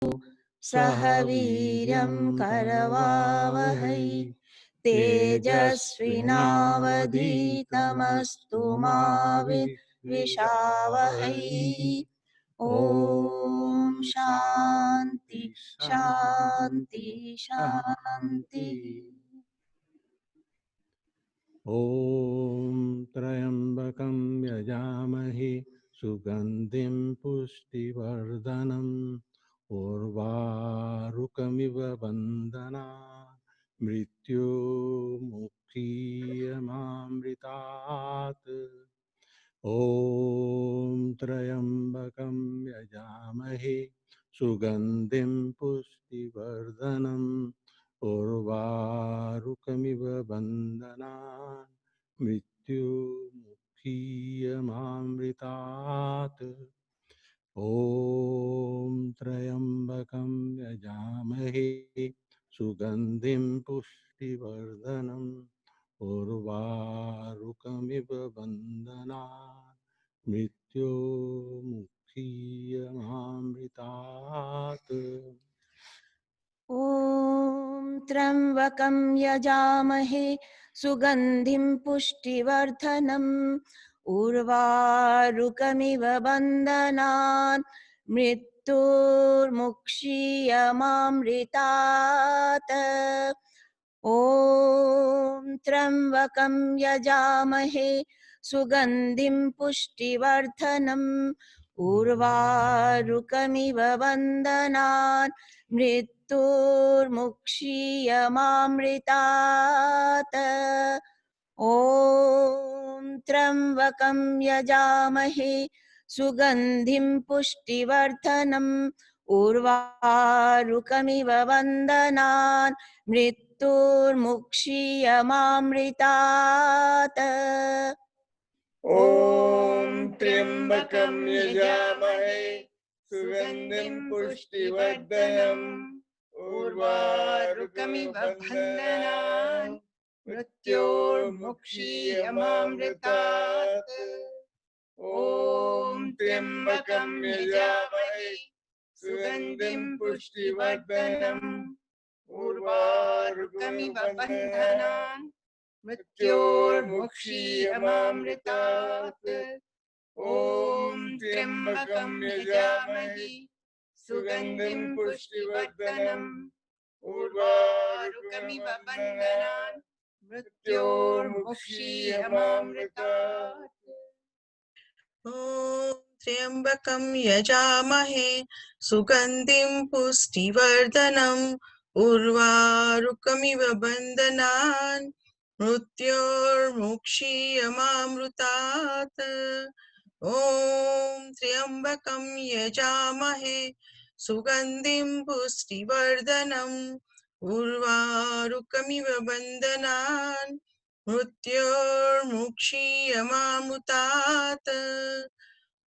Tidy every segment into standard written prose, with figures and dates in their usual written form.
सह वीर्यं करवावहै तेजस्विनावधीतमस्तु मा विद्विषावहै। ओम शांति शांति शांति। ओम त्र्यंबकं यजामहे सुगंधिं पुष्टिवर्धनम् उर्वारुकमिव बन्धनात् मृत्युमुक्षीयमामृतात्। ओम त्र्यंबकं यजामहे सुगंधिं पुष्टिवर्धनम् उर्वारुकमिव बन्धनात् मृत्युमुक्षीयमामृतात्। ओम त्र्यंबकं यजामहे सुगंधिं पुष्टिवर्धनम् उर्वारुकमिव बन्धनात् मृत्युमुक्षीयमामृतात्। ओम त्र्यंबकं यजामहे सुगंधिं पुष्टिवर्धनम् उर्वारुकमिव बन्धनान् मृत्युर्मुक्षीयमामृतात्। ओम त्र्यंबकं यजामहे सुगंधिं पुष्टिवर्धनम् उर्वारुकमिव बन्धनान् मृत्युर्मुक्षीयमामृतात्। ओम त्र्यंबकं यजामहे सुगंधिं पुष्टिवर्धनम् उर्वारुकमिव बन्धनान् मृत्युर्मुक्षीयमामृतात्। ओम त्र्यंबकं यजामहे सुगंधिं पुष्टिवर्धनम् उर्वारुकमिव बन्धनान् मृत्योर्मुक्षीयमामृतात्। ओम त्र्यंबकं यजामहे सुगंधिं पुष्टिवर्धनम् उर्वारुकमिव बन्धनान् मृत्योर्मुक्षीयमामृतात्। ओम त्र्यंबकं यजामहे सुगंधिं पुष्टिवर्धनम् उर्वारुकमिव बन्धनान् मृत्योर्मुक्षीयमामृतात्। ओम त्र्यंबकं यजामहे सुगंधिं पुष्टिवर्धनम् उर्वारुकमिव बन्धनान् मृत्योर्मुक्षीयमामृतात्। ओम त्र्यंबकं यजामहे सुगंधिं पुष्टिवर्धनम् उर्वारुकमिव बन्धनान् मृत्योर्मुक्षीयमामृतात्।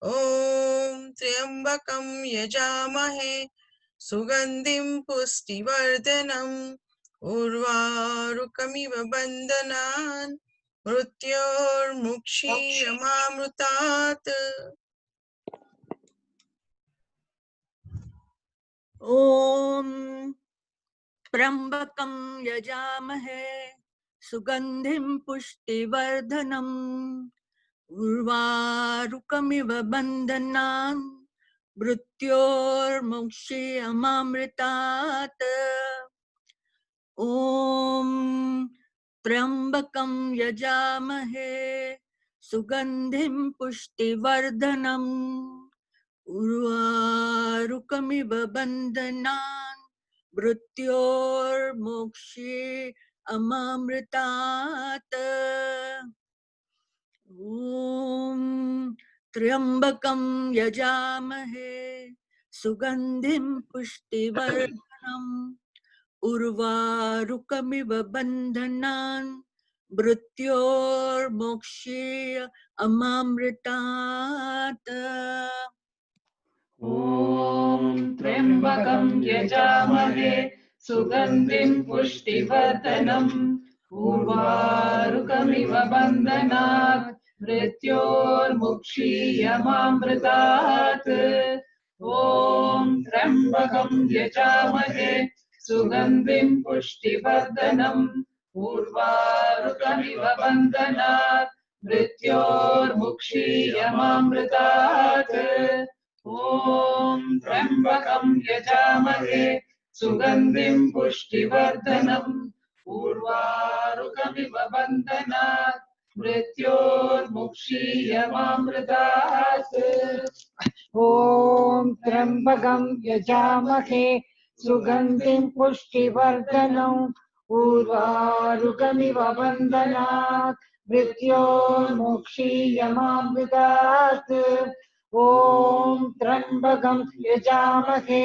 ओम त्र्यंबकं यजामहे सुगंधिं पुष्टिवर्धनम् उर्वारुकमिव बन्धनान् मृत्योर्मुक्षीयमामृतात्। ओम त्र्यंबकं यजामहे सुगंधिं पुष्टिवर्धनम् उर्वारुकमिव बन्धनान् मृत्योर्मुक्षीयमामृतात्। ओम त्र्यंबकं यजामहे सुगंधिं पुष्टिवर्धनम् उर्वारुकमिव बन्धनान् मृत्योर्मुक्षीयमामृतात्। ओम त्र्यंबकं यजामहे सुगंधिं पुष्टिवर्धनम् उर्वारुकमिव बन्धनान् मृत्योर्मुक्षीयमामृतात्। ओम त्र्यंबकं यजामहे सुगंधिं पुष्टिवर्धनम् उर्वारुकमिव बन्धनात् मृत्योर्मुक्षीयमामृतात्। ॐ त्र्यम्बकं यजामहे सुगन्धिं पुष्टिवर्धनम् उर्वारुकमिव बन्धनात् मृत्योर्मुक्षीयमामृतात् ॐ त्र्यम्बकं यजामहे सुगन्धिं पुष्टिवर्धनम् उर्वारुकमिव बन्धनात् मृत्योर्मुक्षीयमामृतात् ॐ त्र्यम्बकं यजामहे सुगन्धिं पुष्टिवर्धनम् उर्वारुकमिव बन्धनात् मृत्योर्मुक्षीयमामृतात् ॐ त्र्यम्बकं यजामहे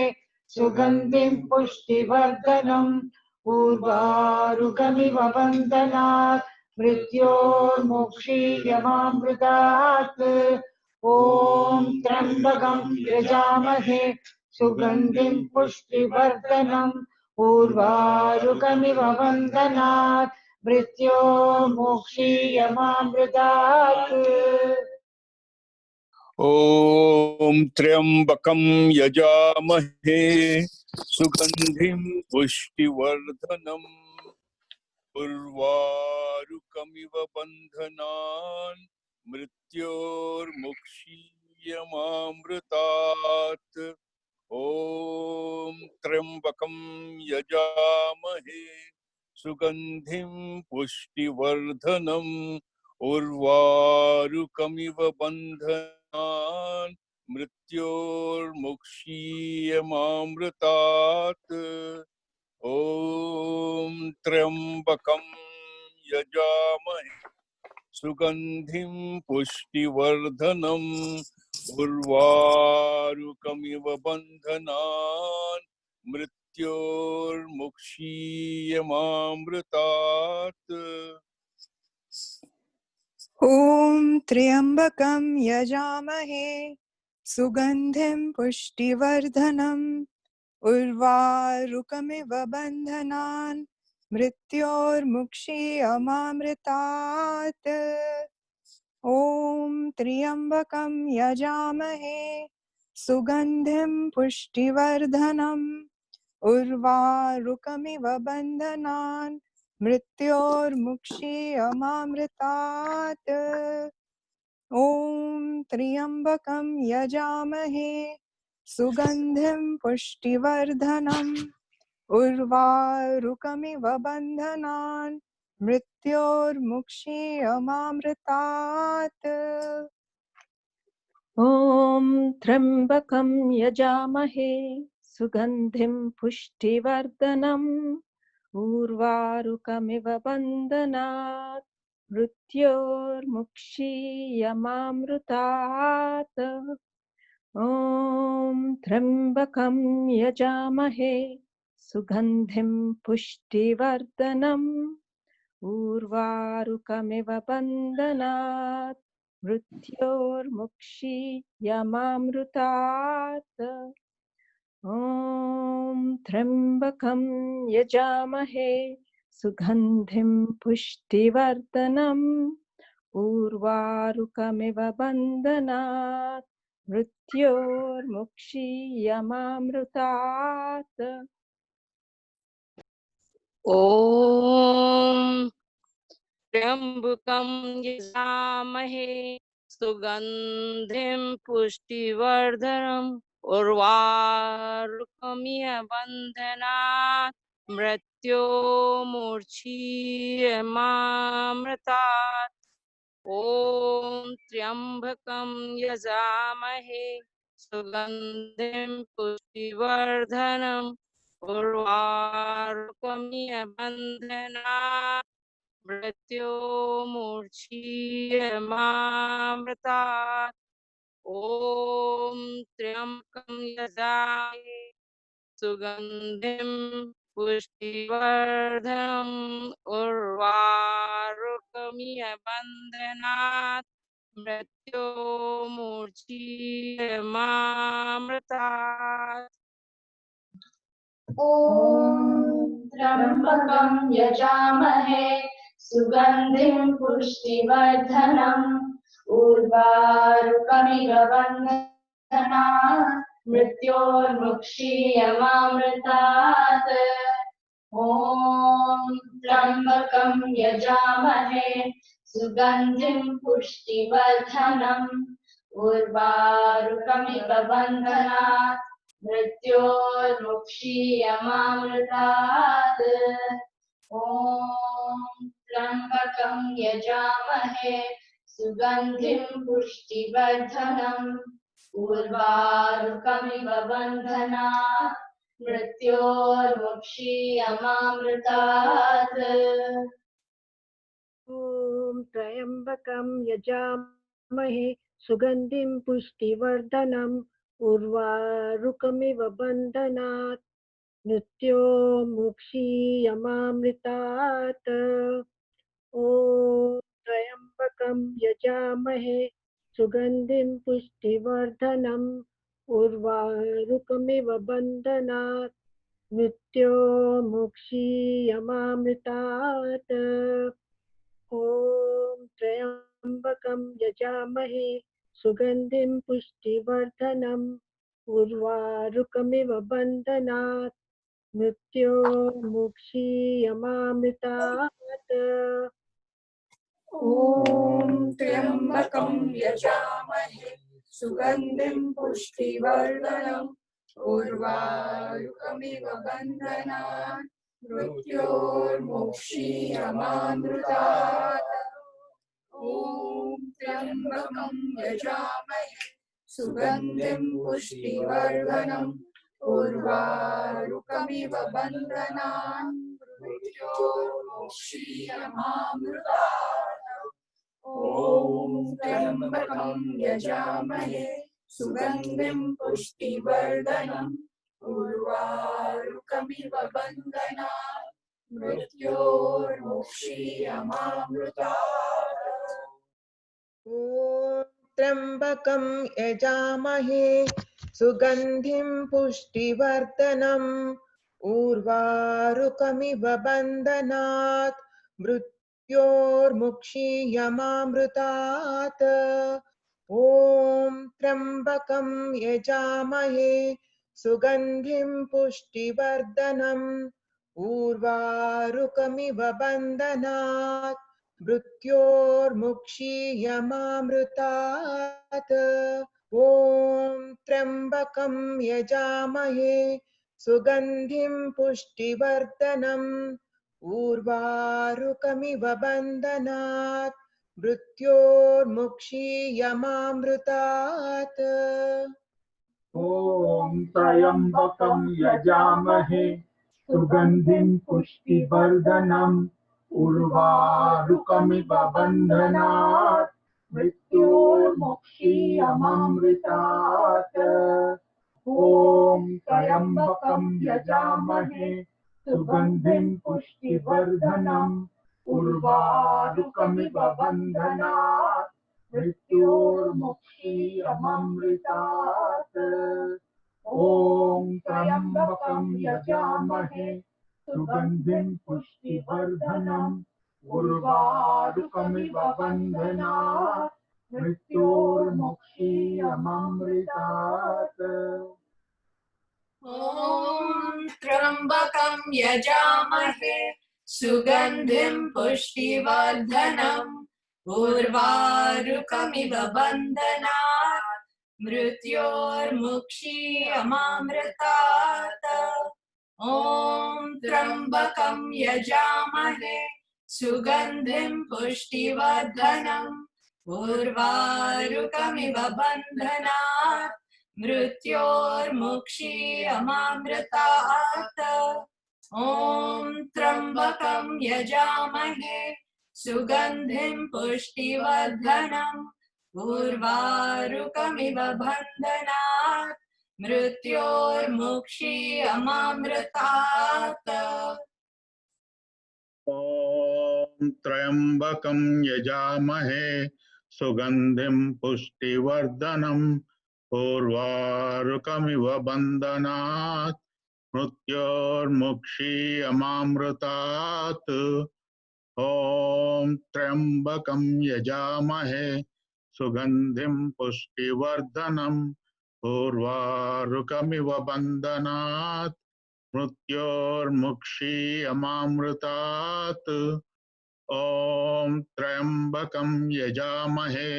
सुगन्धिं पुष्टिवर्धनम् उर्वारुकमिव बन्धनात् मृत्योर्मुक्षीयमामृतात् ॐ त्र्यम्बकं यजामहे सुगन्धिं पुष्टिवर्धनम् उर्वारुकमिव बन्धनात् मृत्योर्मुक्षीयमामृतात् ॐ त्र्यम्बकं यजामहे सुगन्धिं पुष्टिवर्धनम् उर्वारुकमिव बन्धनान् मृत्योर्मुक्षीयमामृतात् ॐ त्र्यम्बकं यजामहे सुगन्धिं पुष्टिवर्धनम् उर्वारुकमिव बन्धनान् मृत्योर्मुक्षीयमामृतात् ॐ त्र्यम्बकं यजामहे सुगन्धिं पुष्टिवर्धनम् उर्वारुकमिव बन्धनान् मृत्योर्मुक्षीयमामृतात् ॐ त्र्यम्बकं यजामहे सुगन्धिं पुष्टिवर्धनम् उर्वारुकमिव बन्धनान् मृत्योर्मुक्षीयमामृतात् ॐ त्र्यम्बकं यजामहे सुगन्धिं पुष्टिवर्धनम् उर्वारुकमिव बन्धनान् मृत्योर्मुक्षीयमामृतात् ॐ त्र्यम्बकं यजामहे सुगन्धिं पुष्टिवर्धनम् उर्वारुकमिव बन्धनान् मृत्योर्मुक्षीयमामृतात् ॐ त्र्यम्बकं यजामहे सुगन्धिं पुष्टिवर्धनम् उर्वारुकमिव बन्धनात् मृत्योर्मुक्षीयमामृतात् ॐ त्र्यम्बकं यजामहे सुगन्धिं पुष्टिवर्धनम् उर्वारुकमिव बन्धनात् मृत्योर्मुक्षीयमामृतात् ॐ त्र्यम्बकं यजामहे सुगन्धिं पुष्टिवर्धनम् उर्वारुकमिव बन्धनात् मृत्योर्मुक्षीयमामृतात् ॐ त्र्यम्बकं यजामहे सुगन्धिं पुष्टिवर्धनम् उर्वारुकमिव बन्धनात् मृत्योर्मुक्षीयमामृतात् ॐ त्र्यम्बकं यजामहे सुगन्धिं पुष्टिवर्धनम् उर्वारुकमिव बन्धनात् मृत्योर्मुक्षीयमामृतात् ॐ त्र्यम्बकं यजामहे सुगन्धिं पुष्टिवर्धनम् उर्वारुकमिव बन्धनात् मृत्योर्मुक्षीयमामृतात् ॐ त्र्यम्बकं यजामहे सुगन्धिं पुष्टिवर्धनम् उर्वारुकमिव बन्धनात् मृत्योर्मुक्षीयमामृतात् ॐ त्र्यम्बकं यजामहे सुगन्धिं पुष्टिवर्धनम् उर्वारुकमिव बन्धनात् मृत्योर्मुक्षीयमामृतात् ॐ त्र्यम्बकं यजामहे सुगन्धिं पुष्टिवर्धनम् उर्वारुकमिव बन्धनात् मृत्योर्मुक्षीयमामृतात् ॐ त्र्यम्बकं यजामहे सुगन्धिं पुष्टिवर्धनम् उर्वारुकमिव बन्धनात् मृत्योर्मुक्षीयमामृतात् ॐ त्र्यम्बकं यजामहे सुगन्धिं पुष्टिवर्धनम् उर्वारुकमिव बन्धनात् मृत्योर्मुक्षीयमामृतात् ॐ त्र्यम्बकं यजामहे सुगन्धिं पुष्टिवर्धनम् उर्वारुकमिव बन्धनात् मृत्योर्मुक्षीयमामृतात् ॐ त्र्यम्बकं यजामहे सुगन्धिं पुष्टिवर्धनम् उर्वारुकमिव बन्धनात् मृत्योर्मुक्षीयमामृतात् ॐ त्र्यम्बकं यजामहे सुगन्धिं पुष्टिवर्धनम् उर्वारुकमिव बन्धनात् मृत्योर्मुक्षीयमामृतात् ॐ त्र्यम्बकं यजामहे सुगन्धिं पुष्टिवर्धनम् उर्वारुकमिव बन्धनात् मृत्योर्मुक्षीयमामृतात् ॐ त्र्यम्बकं यजामहे सुगन्धिं पुष्टिवर्धनम् उर्वारुकमिव बन्धनात् मृत्योर्मुक्षीयमामृतात् ॐ त्र्यम्बकं यजामहे सुगन्धिं पुष्टिवर्धनम् उर्वारुकमिव बन्धनात् मृत्योर्मुक्षीयमामृतात् ॐ त्र्यम्बकं यजामहे सुगन्धिं पुष्टिवर्धनम् उर्वारुकमिव बन्धनात् मृत्योर्मुक्षीयमामृतात् ॐ त्र्यम्बकं यजामहे सुगन्धिं पुष्टिवर्धनम् उर्वारुकमिव बन्धनात् मृत्योर्मुक्षीयमामृतात् ॐ त्र्यम्बकं यजामहे सुगन्धिं पुष्टिवर्धनम् उर्वारुकमिव बन्धनात् मृत्योर्मुक्षीयमामृतात् ॐ त्र्यम्बकं यजामहे सुगन्धिं पुष्टिवर्धनम् उर्वारुकमिव बन्धनात् मृत्योर्मुक्षीयमामृतात् ॐ त्र्यम्बकं यजामहे सुगन्धिं पुष्टिवर्धनम् उर्वारुकमिव बन्धनात् मृत्योर्मुक्षीयमामृतात् ॐ त्र्यम्बकं यजामहे सुगन्धिं पुष्टिवर्धनम् उर्वारुकमिव बन्धनात् मृत्योर्मुक्षीयमामृतात् ॐ त्र्यम्बकं यजामहे सुगन्धिं पुष्टिवर्धनम् उर्वारुकमिव बन्धनात् मृत्योर्मुक्षीयमामृतात् ॐ त्र्यम्बकं यजामहे सुगन्धिं पुष्टिवर्धनम् उर्वारुकमिव बन्धनात् मृत्योर्मुक्षीयमामृतात् ॐ त्र्यम्बकं यजामहे सुगन्धिं पुष्टिवर्धनम् उर्वारुकमिव बन्धनात् मृत्योर्मुक्षीयमामृतात्। ॐ त्र्यम्बकं यजामहे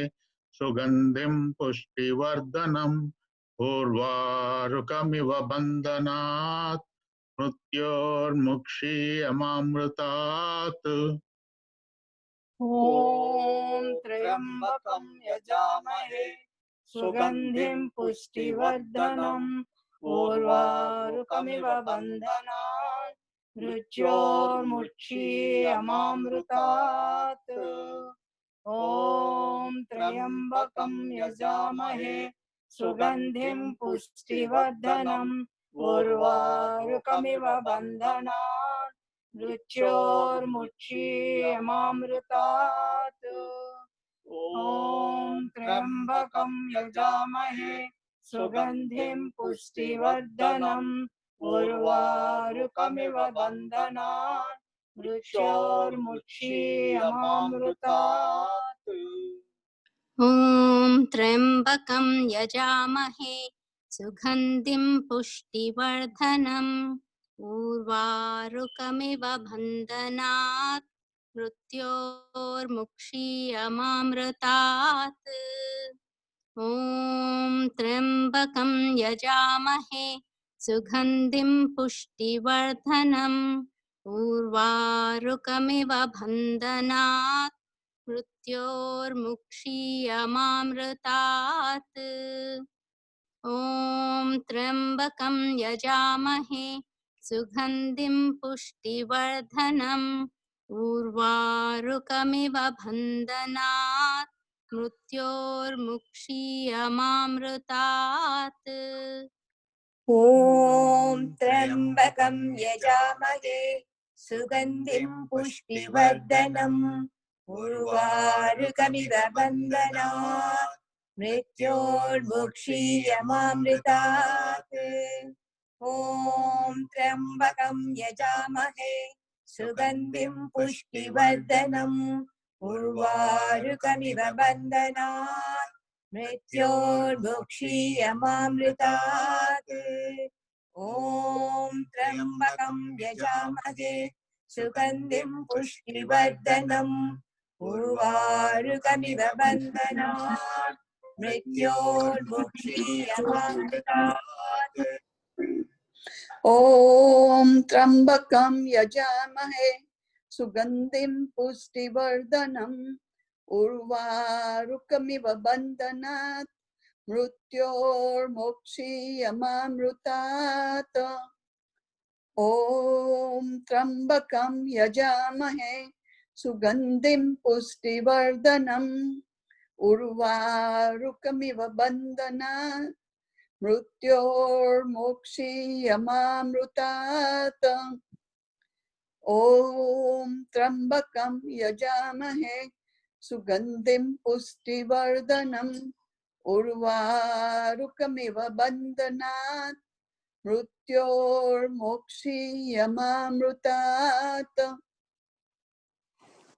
सुगन्धिं पुष्टिवर्धनम् उर्वारुकमिव बन्धनात् मृत्योर्मुक्षीयमामृतात्। ॐ त्र्यम्बकं यजामहे सुगन्धिं पुष्टिवर्धनम् उर्वारुकमिव बन्धनात् मृत्योर्मुक्षीयमामृतात्। ॐ त्र्यम्बकं यजामहे सुगन्धिं पुष्टिवर्धनम् उर्वारुकमिव बन्धनात् मृत्योर्मुक्षीयमामृतात्। ॐ त्र्यम्बकं यजामहे सुगन्धिं पुष्टिवर्धनम् उर्वारुकमिव बन्धनात् मृत्योर्मुक्षीयमामृतात्। ॐ त्र्यम्बकं यजामहे सुगन्धिं पुष्टिवर्धनम् उर्वारुकमिव बन्धनात् मृत्योर्मुक्षीयमामृतात्। ॐ त्र्यम्बकं यजामहे सुगन्धिं पुष्टिवर्धनम् उर्वारुकमिव बन्धनात् मृत्योर्मुक्षीयमामृतात्। ॐ त्र्यम्बकं यजामहे सुगन्धिं पुष्टिवर्धनम् उर्वारुकमिव बन्धनात् मृत्योर्मुक्षीयमामृतात्। ॐ त्र्यम्बकं यजामहे सुगन्धिं पुष्टिवर्धनम् उर्वारुकमिव बन्धनात् मृत्योर्मुक्षीयमामृतात्। ॐ त्र्यम्बकं यजामहे सुगन्धिं पुष्टिवर्धनम् उर्वारुकमिव बन्धनात् मृत्योर्मुक्षीयमामृतात्। ॐ त्र्यम्बकं यजामहे सुगन्धिं पुष्टिवर्धनम् उर्वारुकमिव बन्धनात् मृत्योर्मुक्षीयमामृतात्। ॐ त्र्यम्बकं यजामहे सुगन्धिं पुष्टिवर्धनम् उर्वारुकमिव बन्धनात् मृत्योर्मुक्षीयमामृतात्। ॐ त्र्यम्बकं यजामहे सुगन्धिं पुष्टिवर्धनम् उर्वारुकमिव बन्धनात् मृत्योर्मुक्षीयमामृतात्। ॐ त्र्यम्बकं यजामहे सुगन्धिं पुष्टिवर्धनम् उर्वारुकमिव बन्धनात् मृत्योर्मुक्षीयमामृतात्।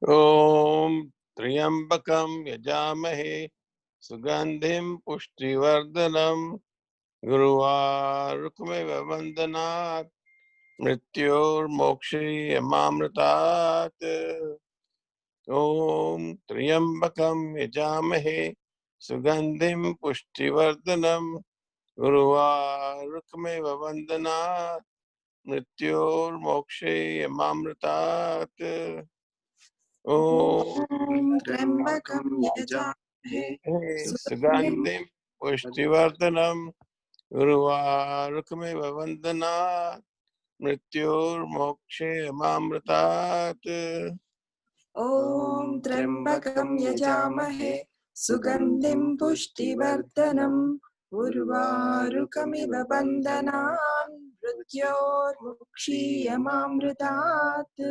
ॐ त्र्यम्बकं यजामहे सुगन्धिं पुष्टिवर्धनम् उर्वारुकमिव बन्धनात् मृत्योर्मुक्षीयमामृतात्। ॐ त्र्यम्बकं यजामहे सुगन्धिं पुष्टिवर्धनम् उर्वारुकमिव बन्धनात् मृत्योर्मुक्षीयमामृतात्। ॐ त्र्यम्बकं यजामहे सुगन्धिं पुष्टिवर्धनम् उर्वारुकमिव बन्धनात् मृत्योर्मुक्षीयमामृतात्। ॐ त्र्यम्बकं यजामहे सुगन्धिं पुष्टिवर्धनम् उर्वारुकमिव बन्धनान् मृत्योर्मुक्षीयमामृतात्।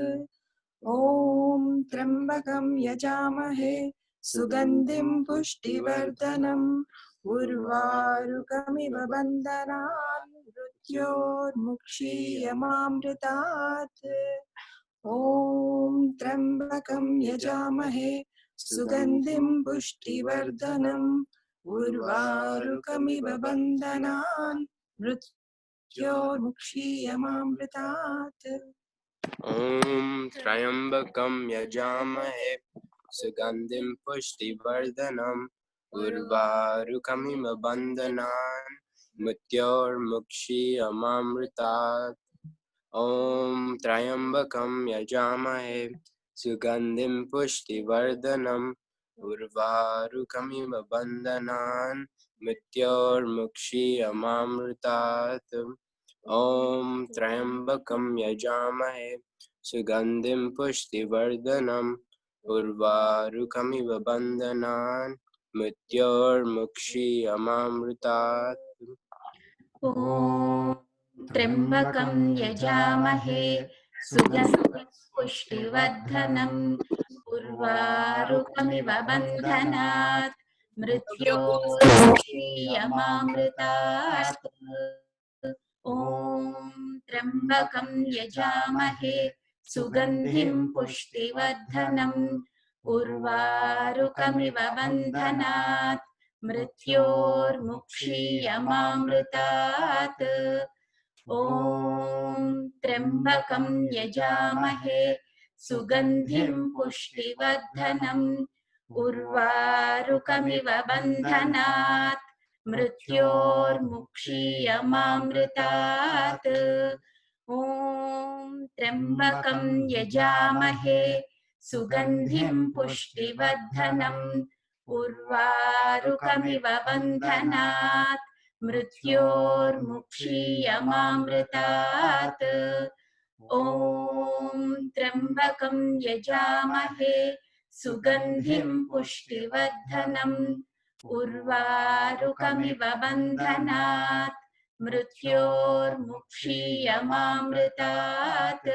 ॐ त्र्यम्बकं यजामहे सुगन्धिं पुष्टिवर्धनम् उर्वारुकमिव बन्धनान् मृत्योर्मुक्षीयमामृतात्। ॐ त्र्यम्बकं यजामहे सुगन्धिं पुष्टिवर्धनम् उर्वारुकमिव बन्धनान् मृत्योर्मुक्षीयमामृतात्। ॐ त्र्यम्बकं यजामहे सुगन्धिं पुष्टिवर्धनम् उर्वारुकमिव बन्धनान् मृत्योर्मुक्षीयमामृतात्। ॐ त्र्यम्बकं यजामहे सुगन्धिं पुष्टिवर्धनम् उर्वारुकमिव बन्धनान् मृत्योर्मुक्षीयमामृतात्। ॐ त्र्यम्बकं यजामहे सुगन्धिं पुष्टिवर्धनम् उर्वारुकमिव बन्धनान् मृत्योर्मुक्षीयमामृतात्। ॐ त्र्यम्बकं यजामहे सुगन्धिं पुष्टिवर्धनम् उर्वारुकमिव बन्धनात् मृत्योर्मुक्षीयमामृतात्। ॐ त्र्यम्बकं यजामहे सुगन्धिं पुष्टिवर्धनम् उर्वारुकमिव बन्धनात् मृत्योर्मुक्षीयमामृतात्। ॐ त्र्यम्बकं यजामहे सुगन्धिं पुष्टिवर्धनम् उर्वारुकमिव बन्धनात् मृत्योर्मुक्षीयमामृतात्। ॐ त्र्यम्बकं यजामहे सुगन्धिं पुष्टिवर्धनम् उर्वारुकमिव बन्धनात् मृत्योर्मुक्षीयमामृतात्। ॐ त्र्यम्बकं यजामहे सुगन्धिं पुष्टिवर्धनम् उर्वारुकमिव बन्धनात् मृत्योर्मुक्षीयमामृतात्।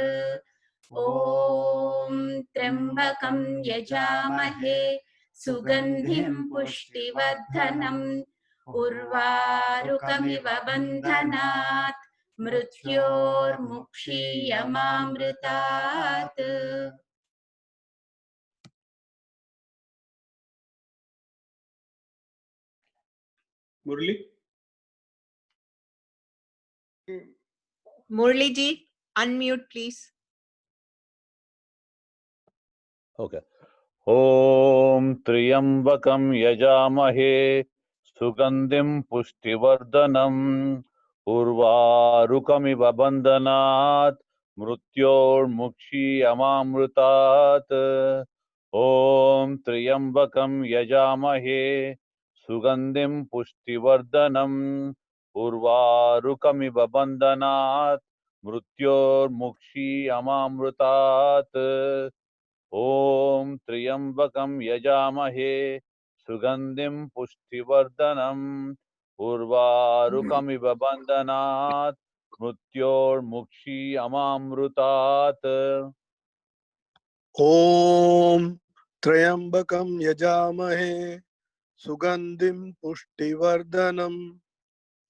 ॐ त्र्यम्बकं यजामहे सुगन्धिं पुष्टिवर्धनम् उर्वारुकमिव बन्धनात् मृत्योर्मुक्षीयमामृतात्। मुरली Murli ji, unmute please. Okay. ॐ त्र्यम्बकं यजामहे सुगन्धिं पुष्टिवर्धनम् उर्वारुकमिव बन्धनात् मृत्योर्मुक्षीयमामृतात्। ॐ त्र्यम्बकं यजामहे सुगन्धिं पुष्टिवर्धनम् उर्वारुकमिव बन्धनात् मृत्योर्मुक्षीयमामृतात्। ॐ त्र्यम्बकं यजामहे सुगन्धिं पुष्टिवर्धनम् उर्वारुकमिव बन्धनात् मृत्योर्मुक्षीयमामृतात्। ॐ त्र्यम्बकं यजामहे सुगन्धिं पुष्टिवर्धनम्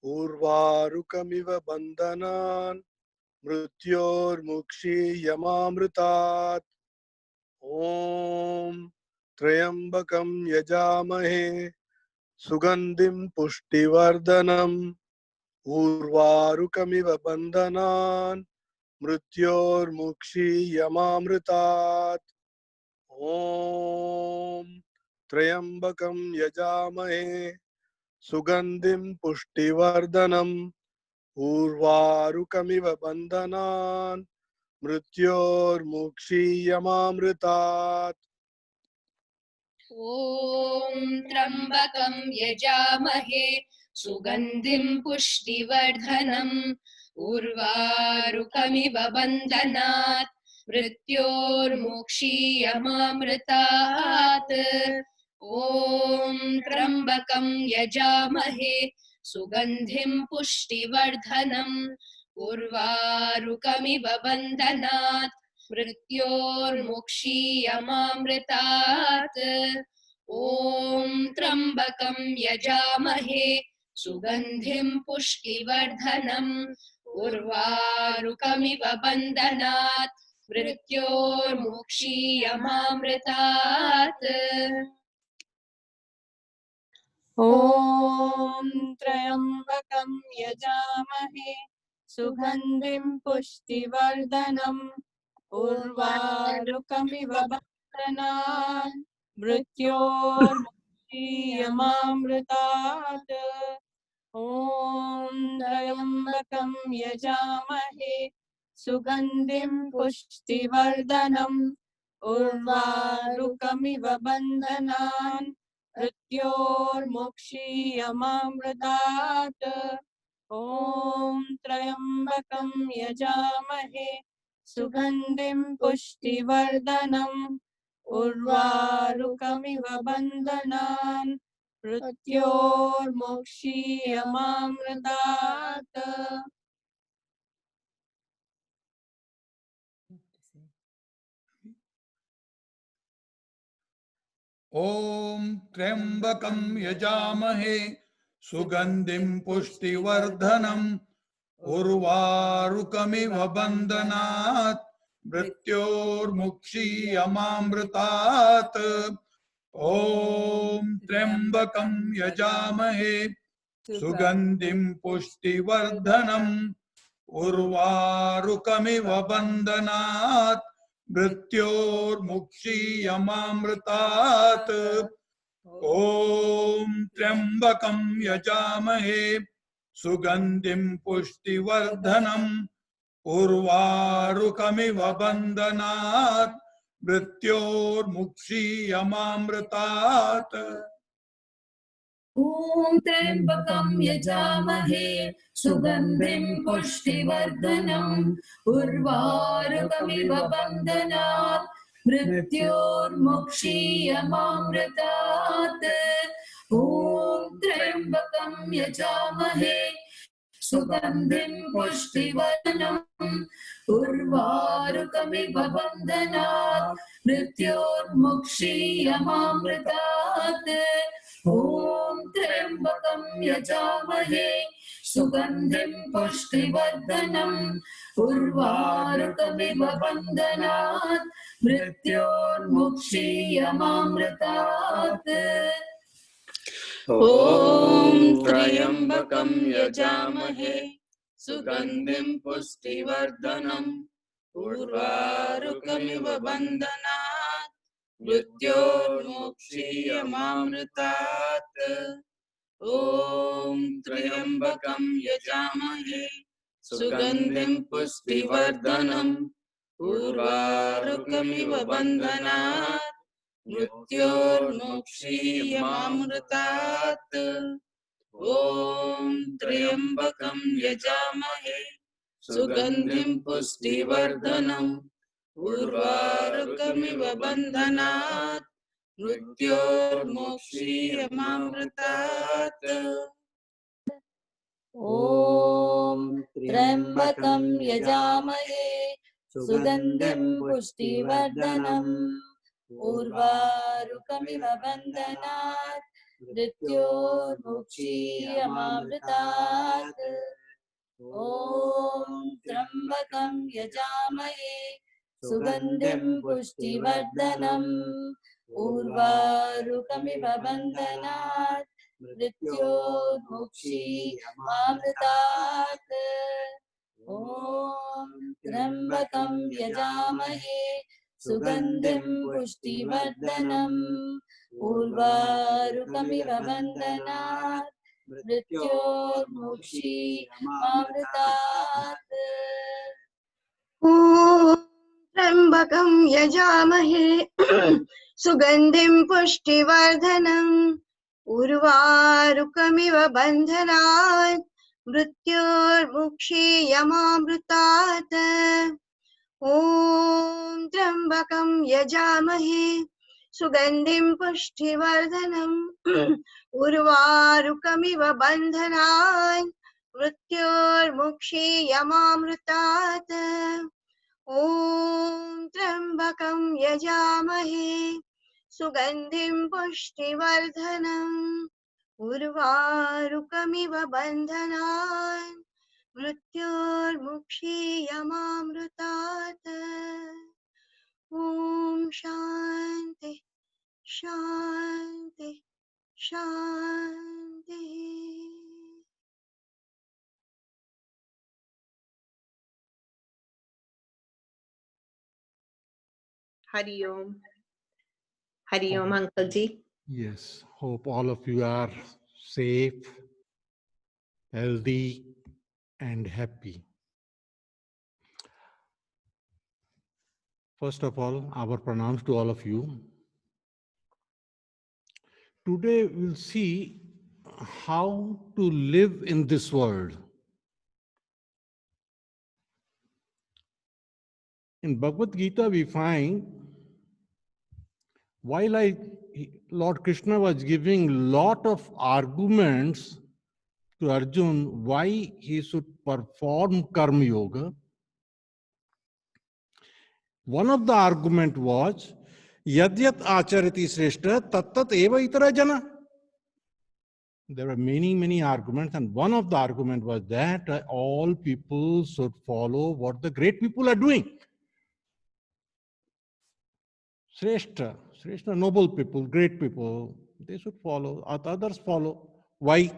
उर्वारुकमिव बन्धनान् मृत्योर्मुक्षीयमामृतात्। ॐ त्र्यम्बकं यजामहे सुगन्धिं पुष्टिवर्धनम् उर्वारुकमिव बन्धनान् मृत्योर्मुक्षीयमामृतात्। ॐ त्र्यम्बकं यजामहे सुगन्धिं पुष्टिवर्धनम् उर्वारुकमिव बन्धनान् मृत्योर्मुक्षीयमामृतात्। ॐ त्र्यम्बकं यजामहे सुगन्धिं पुष्टिवर्धनम् उर्वारुकमिव बन्धनात् मृत्योर्मुक्षीयमामृतात्। ॐ त्र्यम्बकं यजामहे सुगन्धिं पुष्टिवर्धनम् उर्वारुकमिव बन्धनात् मृत्योर्मुक्षीयमामृतात्। ॐ त्र्यम्बकं यजामहे सुगन्धिं पुष्टिवर्धनम् उर्वारुकमिव बन्धनात् मृत्योर्मुक्षीयमामृतात्। ॐ त्र्यम्बकं यजामहे सुगन्धिं पुष्टिवर्धनम् उर्वारुकमिव बन्धनान् मृत्योर्मुक्षीयमामृतात् ॐ त्र्यम्बकं यजामहे सुगन्धिं पुष्टिवर्धनम् उर्वारुकमिव बन्धनान् मृत्योर्मुक्षीयमामृतात् ॐ त्र्यम्बकं यजामहे सुगन्धिं पुष्टिवर्धनम् उर्वारुकमिव बन्धनान् मृत्योर्मुक्षीयमामृतात्। ॐ त्र्यम्बकं यजामहे सुगन्धिं पुष्टिवर्धनम् उर्वारुकमिव बन्धनात् मृत्योर्मुक्षीयमामृतात् ॐ त्र्यम्बकं यजामहे सुगन्धिं पुष्टिवर्धनम् उर्वारुकमिव बन्धनात् मृत्योर्मुक्षीयमामृतात् ॐ त्र्यम्बकं यजामहे सुगन्धिं पुष्टिवर्धनम् उर्वारुकमिव बन्धनात् मृत्योर्मुक्षीयमामृतात् ॐ त्र्यम्बकं यजामहे सुगन्धिं पुष्टिवर्धनम् उर्वारुकमिव बन्धनात् मृत्योर्मुक्षीयमामृतात् ॐ त्र्यम्बकं यजामहे सुगन्धिं पुष्टिवर्धनम् उर्वारुकमिव बन्धनात् मृत्योर्मुक्षीयमामृतात् ॐ त्र्यम्बकं यजामहे सुगन्धिं पुष्टिवर्धनम् उर्वारुकमिव बन्धनात् मृत्योर्मुक्षीयमामृतात् ॐ त्र्यम्बकं यजामहे सुगन्धिं पुष्टिवर्धनम् उर्वारुकमिव बन्धनात् मृत्योर्मुक्षीयमामृतात् ॐ त्र्यम्बकं यजामहे सुगन्धिं पुष्टिवर्धनम् उर्वारुकमिव बन्धनात् मृत्योर्मुक्षीयमामृतात् ॐ त्र्यम्बकं यजामहे सुगन्धिं पुष्टिवर्धनम् उर्वारुकमिव बन्धनात् मृत्योर्मुक्षीयमामृतात् ॐ त्र्यम्बकं यजामहे सुगन्धिं पुष्टिवर्धनम् उर्वारुकमिव बन्धनात् मृत्योर्मुक्षीयमामृतात् ॐ त्र्यम्बकं यजामहे सुगन्धिं पुष्टिवर्धनम् उर्वारुकमिव बन्धनात् मृत्योर्मुक्षीयमामृतात् ॐ त्र्यम्बकं यजामहे सुगन्धिं पुष्टिवर्धनम् उर्वारुकमिव बन्धनात् मृत्योर्मुक्षीयमामृतात् ॐ त्र्यम्बकं यजामहे सुगन्धिं पुष्टिवर्धनम् उर्वारुकमिव बन्धनात् मृत्योर्मुक्षीयमामृतात् ॐ त्र्यम्बकं यजामहे सुगन्धिं पुष्टिवर्धनम् उर्वारुकमिव बन्धनात् मृत्योर्मुक्षीयमामृतात् ॐ त्र्यम्बकं यजामहे सुगन्धिं पुष्टिवर्धनम् उर्वारुकमिव बन्धनात् मृत्योर्मुक्षीयमामृतात् ॐ शान्ति शान्ति शान्ति। Hari Om. Hari Om, Uncle Ji. Yes, hope all of you are safe, healthy, and happy. First of all, our pranams to all of you. Today we'll see how to live in this world. In Bhagavad Gita, we find while Lord Krishna was giving lot of arguments to Arjun why he should perform Karma Yoga, one of the argument was Yadyat Acharati Shrestha Tattat Eva Itara Jana. There were many arguments, and one of the argument was that all people should follow what the great people are doing. Shrestha, noble people, great people, they should follow, others follow. Why?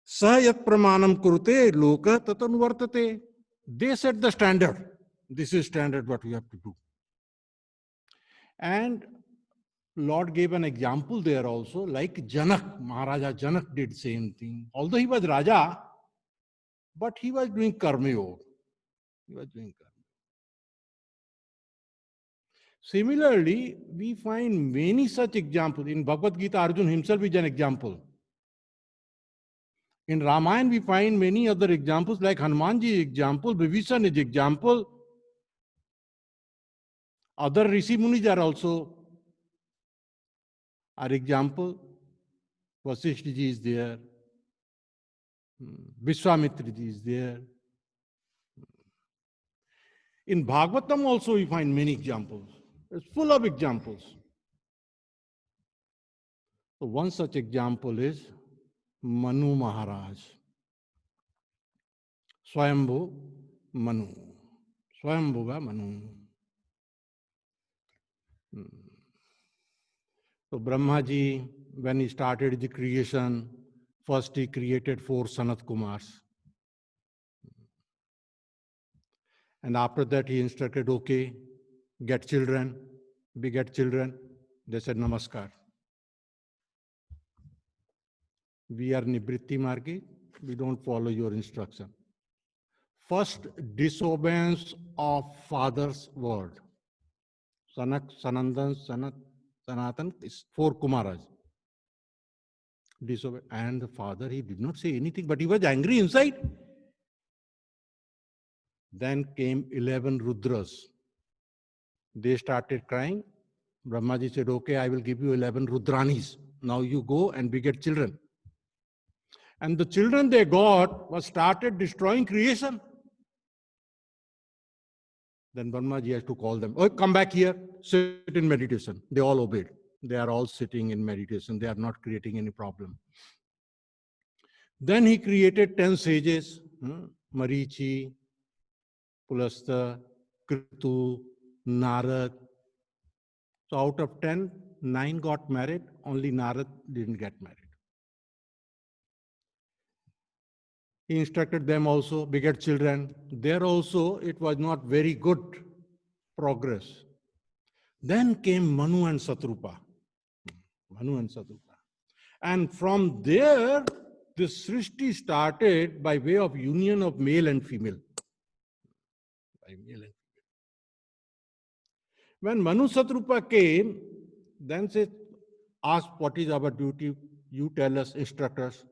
Sayat pramanam kurute loka tatanuvartate. They set the standard. This is standard what we have to do. And Lord gave an example there also, like Janak, Maharaja Janak did same thing. Although he was Raja, but he was doing Karma Yoga. He was doing Karma. Similarly, we find many such examples. In Bhagavad Gita, Arjun himself is an example. In Ramayana, we find many other examples like Hanumanji example, Vibhishan is example. Other Rishi Munis are also our example. Vasishtha ji is there. Vishwamitra ji is there. In Bhagavatam also we find many examples. It's full of examples. So one such example is Manu Maharaj. Swayambhu Manu. Swayambhuva Manu. So Brahma ji, when he started the creation, first he created 4 Sanat Kumars. And after that he instructed, okay, get children, beget children. They said, Namaskar. We are Nibritti Margi, we don't follow your instruction. First disobedience of father's word. Sanak, Sanandan, Sanatan is 4 Kumaras. Disobey. And the father, he did not say anything, but he was angry inside. Then came 11 Rudras. They started crying. Brahmaji said, okay, I will give you 11 Rudranis. Now you go and beget children. And the children they got was started destroying creation. Then Brahmaji has to call them. Oh, come back here, sit in meditation. They all obeyed. They are all sitting in meditation. They are not creating any problem. Then he created 10 sages, Marichi, Pulastya, Kritu, Narad. So out of 10, 9 got married. Only Narad didn't get married. He instructed them also, beget children. There also, it was not very good progress. Then came Manu and Satrupa. And from there, the Srishti started by way of union of male and female. When Manu Satrupa came, then said, ask what is our duty, you tell us, instruct us.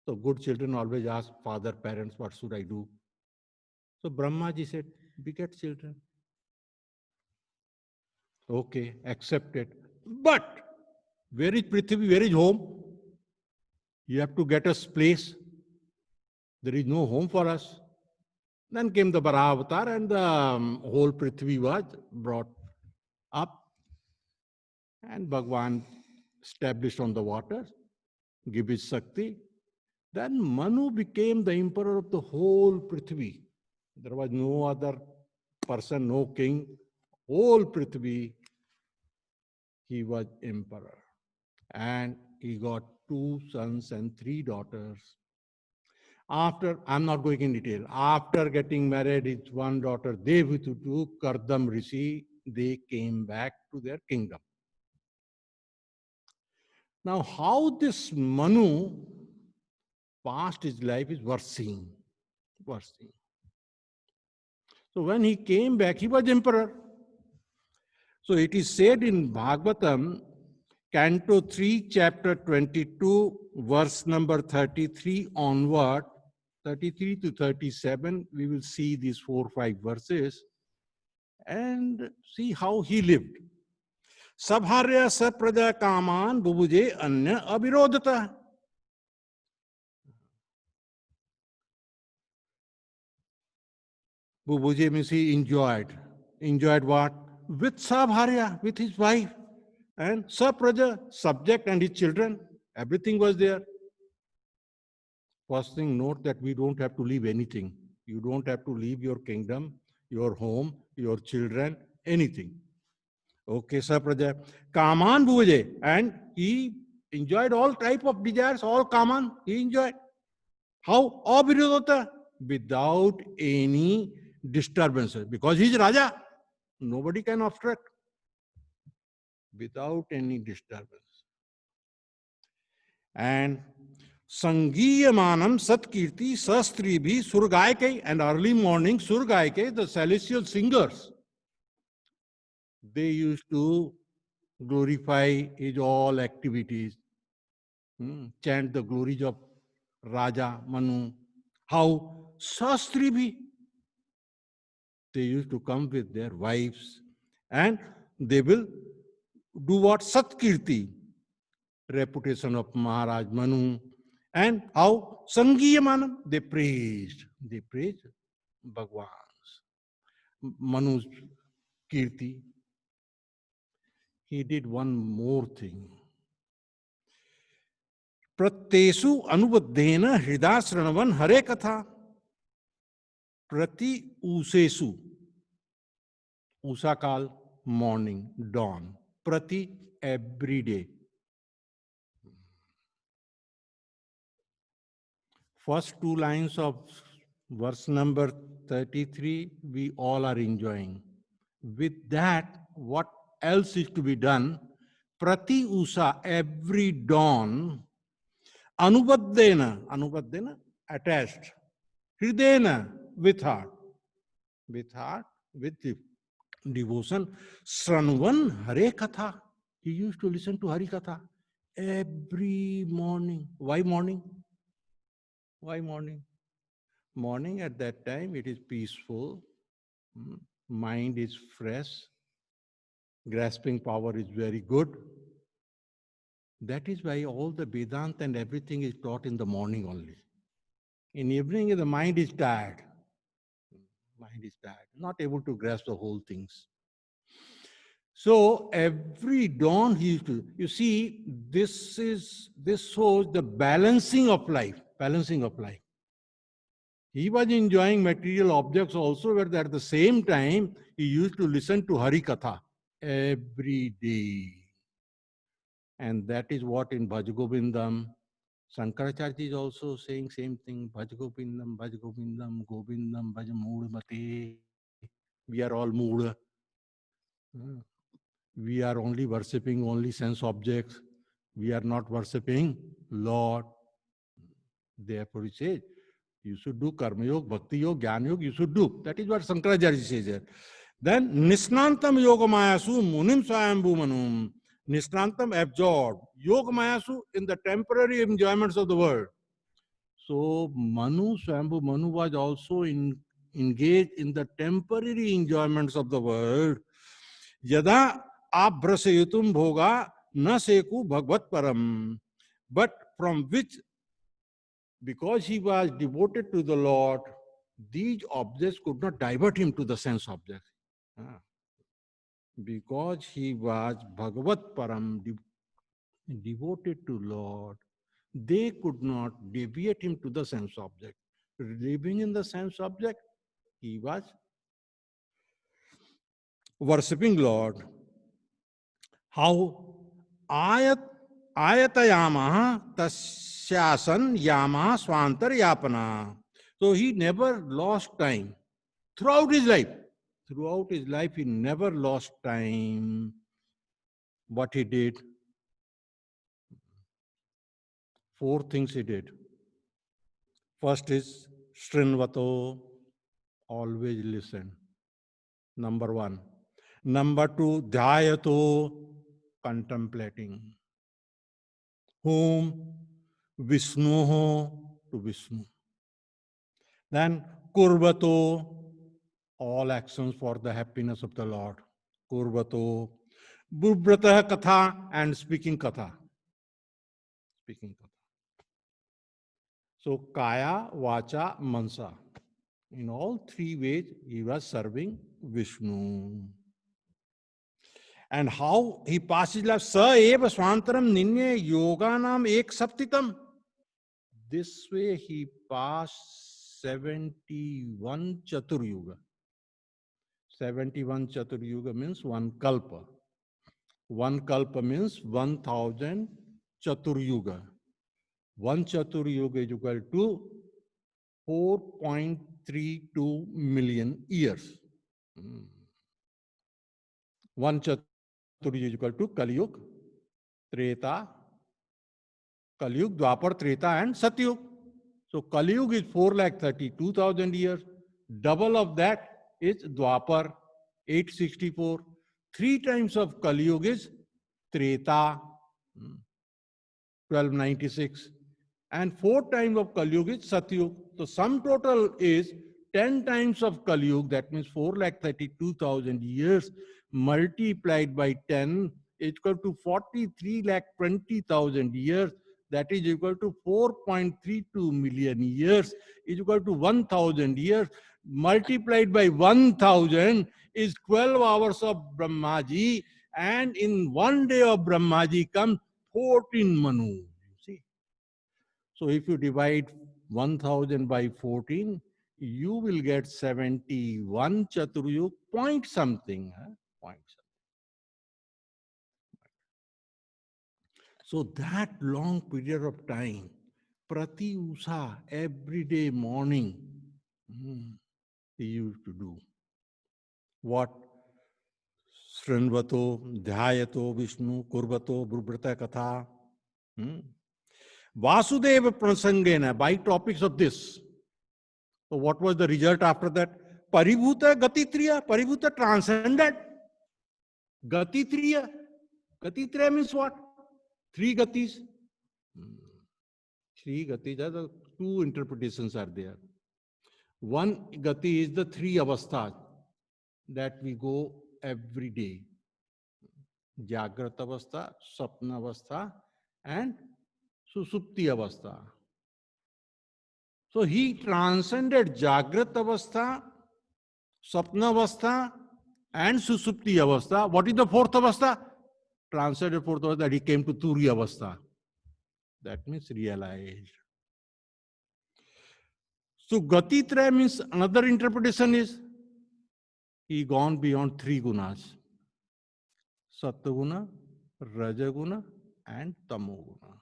So good children always ask father, parents, what should I do? So Brahmaji said, beget children. Okay, accepted. But where is Prithvi? Where is home? You have to get us place. There is no home for us. Then came the Varaha Avatar and the whole Prithvi was brought up. And Bhagwan established on the water, give his Shakti. Then Manu became the emperor of the whole Prithvi. There was no other person, no king. Whole Prithvi, he was emperor. And he got 2 sons and 3 daughters. After, I'm not going in detail, after getting married, his one daughter, Devahuti, Kardam Rishi, they came back to their kingdom. Now, how this Manu passed his life is worth seeing. Worth seeing. So when he came back, he was emperor. So it is said in Bhagavatam, Canto 3, chapter 22, verse number 33 onward, 33 to 37, we will see these 4 or 5 verses and see how he lived. Sabharya sapraja kaman bubuje anya avirodata. Bubuje means he enjoyed. Enjoyed what? With Sabharya, with his wife. And Sapraja, subject and his children. Everything was there. First thing, note that we don't have to leave anything. You don't have to leave your kingdom, your home, your children, anything. Okay, Sapraja. Kaman bhuje. And he enjoyed all type of desires, all Kaman, he enjoyed. How? Abhirodota. Without any disturbances. Because he is Raja. Nobody can obstruct. Without any disturbance. And Sangiyamanam Satkirti Sastribhi Surgaike, and early morning Surgaike, the celestial singers, they used to glorify his all activities, chant the glories of Raja Manu. How? Sastribhi. They used to come with their wives and they will do what? Satkirti, reputation of Maharaj Manu. And how? Sangiyamanam, they praised Bhagwan's, Manu's kirti. He did one more thing. Pratyesu anubaddhena hridasranavan hare katha. Prati usesu. Usakal, morning, dawn. Prati, every day. First 2 lines of verse number 33, we all are enjoying. With that, what else is to be done? Prati usa, every dawn. Anubaddhena, attached. Hridena, with heart. With heart, with devotion. Sranvan Hare Katha. He used to listen to Hari Katha every morning. Why morning? Why morning? Morning at that time, it is peaceful. Mind is fresh. Grasping power is very good. That is why all the Vedanta and everything is taught in the morning only. In evening, the mind is tired. Mind is tired, not able to grasp the whole things. So every dawn he used to, you see, this shows the balancing of life. Balancing of life. He was enjoying material objects also, but at the same time, he used to listen to Hari Katha every day. And that is what in Bhaj Govindam, Shankaracharya is also saying same thing. Bhaj Govindam, Govindam, Bhaj Mood Mate. We are all mood. We are only worshipping only sense objects. We are not worshipping Lord. Therefore he says, you should do Karma Yoga, Bhakti Yoga, Jnana Yoga, you should do. That is what Shankaracharya says here. Then Nishnantam Yoga Mayasu Munim Swayambhu Manum. Nishnantam absorbed. Yoga Mayasu in the temporary enjoyments of the world. So Manu, Swayambhu Manu was also engaged in the temporary enjoyments of the world. Yada abhrasayutum bhoga na seku bhagvat param. But from which, because he was devoted to the Lord, these objects could not divert him to the sense objects. Because he was Bhagavat Param, devoted to Lord, they could not deviate him to the sense object. Living in the sense object, he was worshipping Lord. How? Ayatayamaha tasyasan yamaha swantar yapana. So he never lost time throughout his life. Throughout his life, he never lost time. What he did? 4 things he did. First is Srinvato, always listen. Number 1. Number 2, Dhyato, contemplating. Whom? Vishnu, to Vishnu. Then Kurvato, all actions for the happiness of the Lord. Kurvato. Bubrata Katha, and speaking Katha. Speaking Katha. So Kaya, Vacha, Mansa. In all 3 ways, he was serving Vishnu. And how he passes life? Sa eva swantaram ninye yoganam ek saptitam. This way he passed 71 Chaturyuga. 71 Chaturyuga means 1 kalpa. 1 kalpa means 1000 Chaturyuga. 1 Chaturyuga is equal to 4.32 million years. 1 Chaturyuga is equal to Kaliyug, Treta, Kaliyug, Dwapar, Treta and Satyug. So Kaliyug is 4,32,000 years. Double of that is Dwapar, 864. 3 times of Kaliyug is Treta, 1296. And 4 times of Kaliyug is Satyug. So sum total is 10 times of Kaliyug, that means 4,32,000 years multiplied by 10 is equal to 43,20,000 years. That is equal to 4.32 million years is equal to 1,000 years. Multiplied by 1,000 is 12 hours of Brahmaji. And in 1 day of Brahmaji comes 14 Manu. You see? So if you divide 1,000 by 14, you will get 71 Chaturyug point something. Point something. So that long period of time, Prati Usa, every day morning, he used to do. What? Srinvato, Dhyayato, Vishnu, Kurvato, Bubrata Katha. Vasudeva Prasangena, by topics of this. So what was the result after that? Paribhuta Gatitriya, Paribhuta transcended. Gatitriya. Gatitriya means what? 3 gatis. 3 gatis, the 2 interpretations are there. 1 gati is the 3 avasthas that we go every day. Jagrat avastha, Sapna avastha and Susupti avastha. So he transcended Jagrat avastha, Sapna avastha and Susupti avastha. What is the 4th avastha? Transcended 4th avastha, that he came to Turiya avastha. That means realized. So Gatitraya means, another interpretation is he gone beyond 3 gunas. Sattva-guna, Raja-guna and Tamo-guna.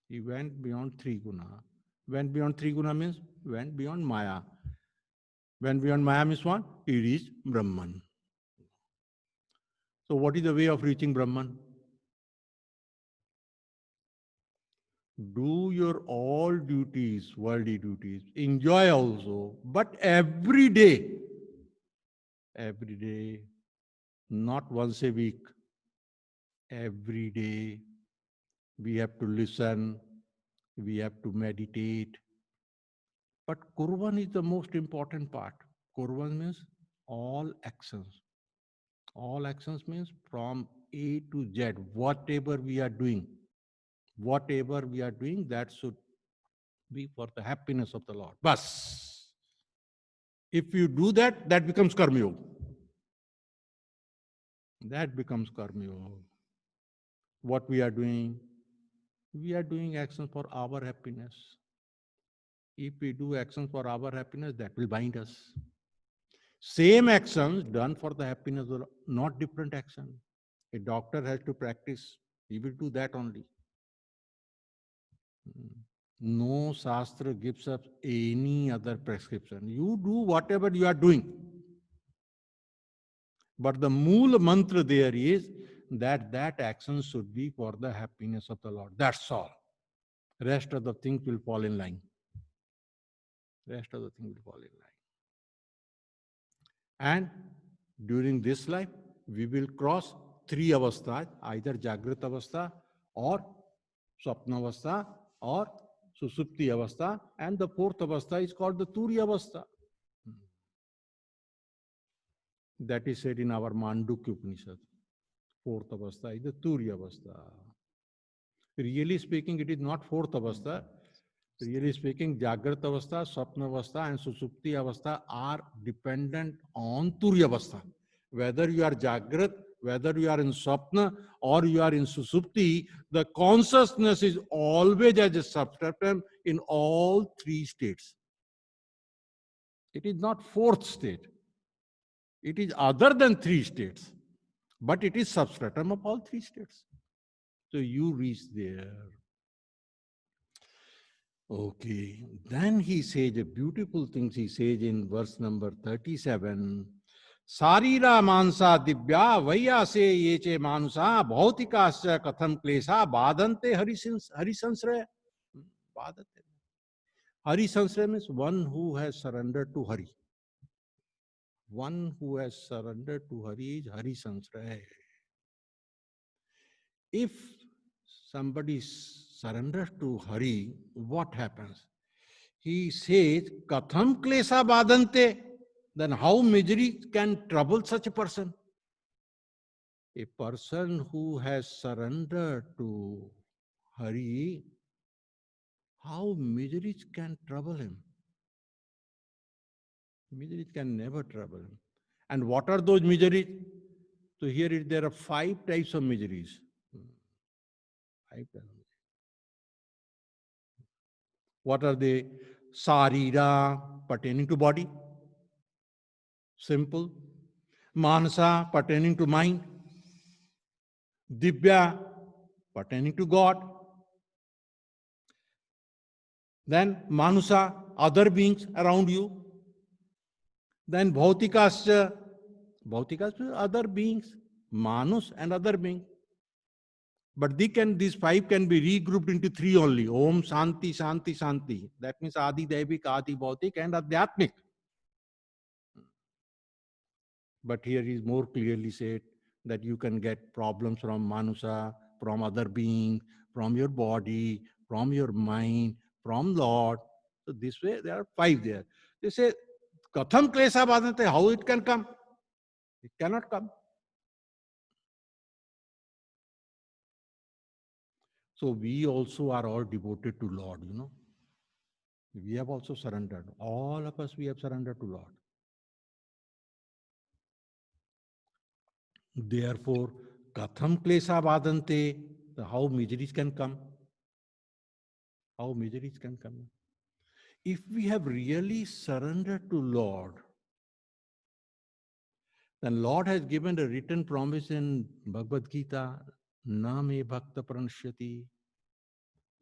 He went beyond 3 guna. Went beyond 3 guna means went beyond Maya. Went beyond Maya means what? He reached Brahman. So what is the way of reaching Brahman? Do your all duties, worldly duties. Enjoy also, but every day, not once a week, every day, we have to listen, we have to meditate. But Kurvan is the most important part. Kurvan means all actions. All actions means from A to Z, whatever we are doing. Whatever we are doing, that should be for the happiness of the Lord. Bas. If you do that, that becomes Karma Yoga. That becomes Karma Yoga. What we are doing actions for our happiness. If we do actions for our happiness, that will bind us. Same actions done for the happiness of the Lord, not different action. A doctor has to practice He will do that only. No Shastra gives us any other prescription. You do whatever you are doing. But the Mool mantra there is that that action should be for the happiness of the Lord. That's all. Rest of the things will fall in line. Rest of the things will fall in line. And during this life, we will cross 3 avasthas, either Jagrat avastha or Swapna avastha or Susupti avastha, and the 4th avastha is called the Turiya avastha. That is said in our Mandukya Upanishad. 4th avastha is the Turiya avastha. Really speaking, it is not 4th avastha. Really speaking, Jagrat avastha, Swapna avastha and Susupti avastha are dependent on Turiya avastha. Whether you are Jagrat, whether you are in Swapna or you are in Susupti, the consciousness is always as a substratum in all 3 states. It is not 4th state. It is other than 3 states, but it is substratum of all 3 states. So you reach there. Okay, then he says a beautiful things he says in verse number 37. Sarira mansa divya vaya se yeche manusa bhautikasya katham klesha badante harisansraya. Badante. Harisansraya means one who has surrendered to Hari. One who has surrendered to Hari is harisansraya. If somebody surrenders to Hari, what happens? He says, Katham klesa badante. Then how misery can trouble such a person? A person who has surrendered to Hari, how miseries can trouble him? Miseries can never trouble him. And what are those miseries? So here there are 5 types of miseries. 5 types. What are they? Sarira, pertaining to body. Simple. Manasa, pertaining to mind. Divya, pertaining to God. Then Manusa, other beings around you. Then Bhautikasya, Bhautikasya, other beings. Manus and other beings. But these 5 can be regrouped into 3 only. Om, Shanti, Shanti, Shanti. That means Adi Daivik, Adi Bhautik and Adhyatmik. But here is more clearly said that you can get problems from Manusa, from other beings, from your body, from your mind, from Lord. So this way there are 5 there. They say, Katham klesa badante, how it can come? It cannot come. So we also are all devoted to Lord, you know. We have also surrendered. All of us, we have surrendered to Lord. Therefore, Katham klesa badante, how miseries can come? How miseries can come? If we have really surrendered to Lord, then Lord has given a written promise in Bhagavad Gita, Na me bhakta pranashyati,